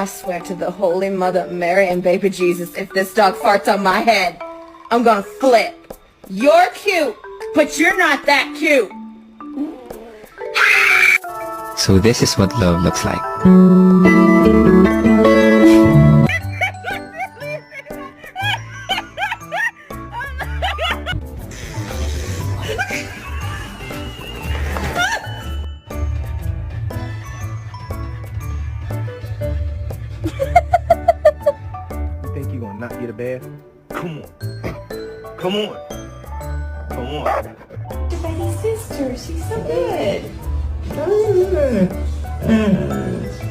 I swear to the Holy Mother Mary and baby Jesus, if this dog farts on my head, I'm gonna flip. You're cute, but you're not that cute. So this is what love looks like. You think you gonna not get a bath? Come on. Come on. Come on. Your baby sister, she's so good.